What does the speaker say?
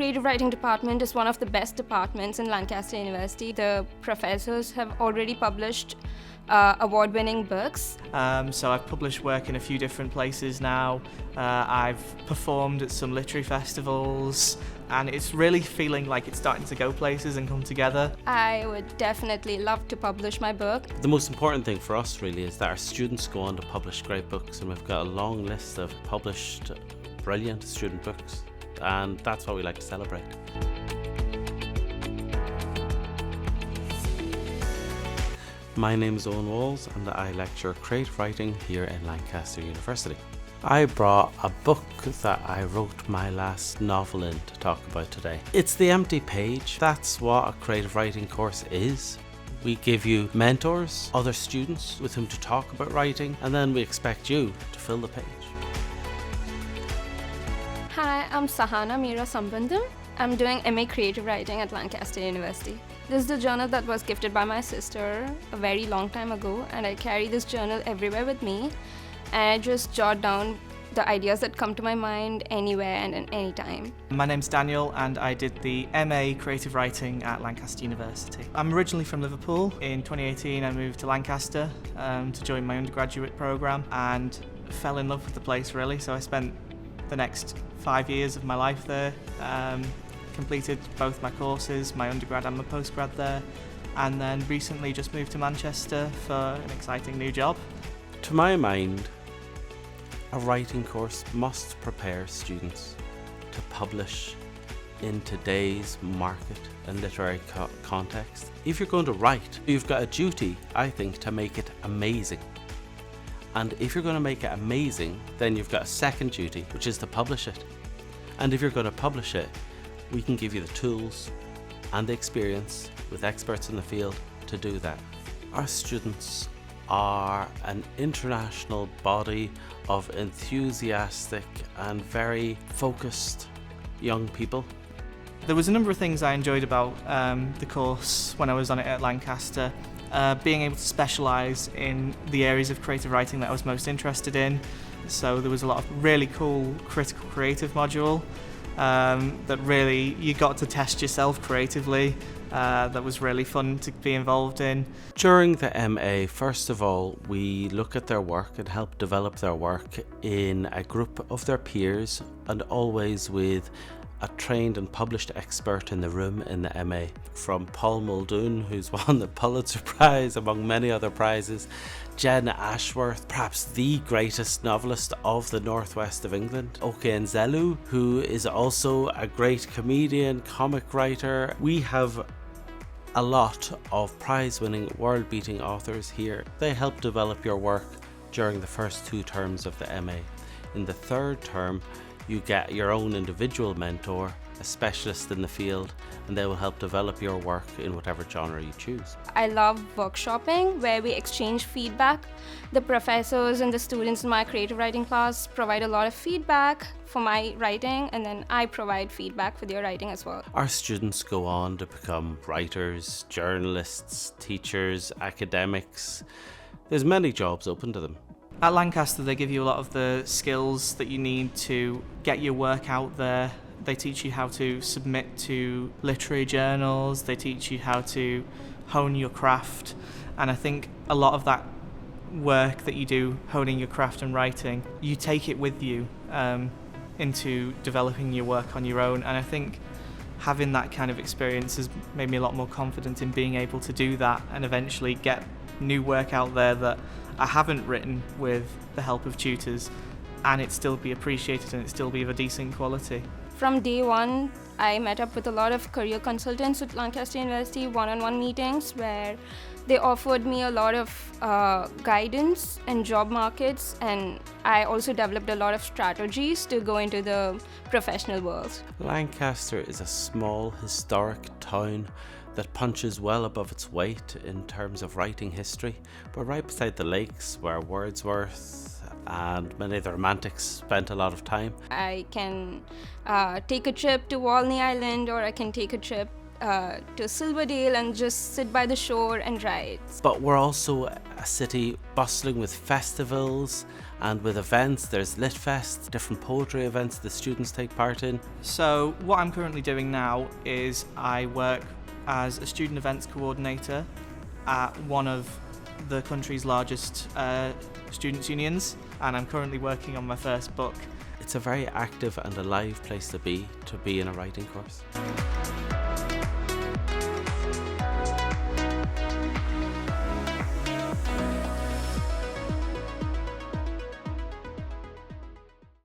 creative writing department is one of the best departments in Lancaster University. The professors have already published award-winning books. So I've published work in a few different places now. I've performed at some literary festivals, and it's really feeling like it's starting to go places and come together. I would definitely love to publish my book. The most important thing for us really is that our students go on to publish great books, and we've got a long list of published brilliant student books, and that's what we like to celebrate. My name is Owen Walls and I lecture creative writing here in Lancaster University. I brought a book that I wrote my last novel in to talk about today. It's the empty page. That's what a creative writing course is. We give you mentors, other students with whom to talk about writing, and then we expect you to fill the page. Hi, I'm Sahana Meera Sambandam. I'm doing MA Creative Writing at Lancaster University. This is the journal that was gifted by my sister a very long time ago, and I carry this journal everywhere with me, and I just jot down the ideas that come to my mind anywhere and at any time. My name's Daniel and I did the MA Creative Writing at Lancaster University. I'm originally from Liverpool. In 2018 I moved to Lancaster to join my undergraduate programme and fell in love with the place really, so I spent the next 5 years of my life there. Completed both my courses, my undergrad and my postgrad there, and then recently just moved to Manchester for an exciting new job. To my mind, a writing course must prepare students to publish in today's market and literary context. If you're going to write, you've got a duty, I think, to make it amazing. And if you're going to make it amazing, then you've got a second duty, which is to publish it. And if you're going to publish it, we can give you the tools and the experience with experts in the field to do that. Our students are an international body of enthusiastic and very focused young people. There was a number of things I enjoyed about the course when I was on it at Lancaster. Being able to specialise in the areas of creative writing that I was most interested in. So there was a lot of really cool critical creative module that really you got to test yourself creatively. That was really fun to be involved in. During the MA, first of all, we look at their work and help develop their work in a group of their peers, and always with a trained and published expert in the room in the MA. From Paul Muldoon, who's won the Pulitzer Prize among many other prizes, Jen Ashworth, perhaps the greatest novelist of the northwest of England, Oke Nzelu, who is also a great comedian, comic writer. We have a lot of prize-winning, world-beating authors here. They help develop your work during the first 2 terms of the MA. In the 3rd term, you get your own individual mentor, a specialist in the field, and they will help develop your work in whatever genre you choose. I love workshopping, where we exchange feedback. The professors and the students in my creative writing class provide a lot of feedback for my writing, and then I provide feedback for their writing as well. Our students go on to become writers, journalists, teachers, academics. There's many jobs open to them. At Lancaster they give you a lot of the skills that you need to get your work out there. They teach you how to submit to literary journals, they teach you how to hone your craft, and I think a lot of that work that you do honing your craft and writing, you take it with you into developing your work on your own, and I think having that kind of experience has made me a lot more confident in being able to do that and eventually get new work out there that I haven't written with the help of tutors, and it still be appreciated and it still be of a decent quality. From day one, I met up with a lot of career consultants at Lancaster University, one-on-one meetings where they offered me a lot of guidance in job markets, and I also developed a lot of strategies to go into the professional world. Lancaster is a small, historic town that punches well above its weight in terms of writing history. We're right beside the lakes where Wordsworth and many of the romantics spent a lot of time. I can take a trip to Walney Island, or I can take a trip to Silverdale and just sit by the shore and write. But we're also a city bustling with festivals and with events. There's Litfest, different poetry events the students take part in. So what I'm currently doing now is I work as a student events coordinator at one of the country's largest students' unions, and I'm currently working on my first book. It's a very active and alive place to be in a writing course.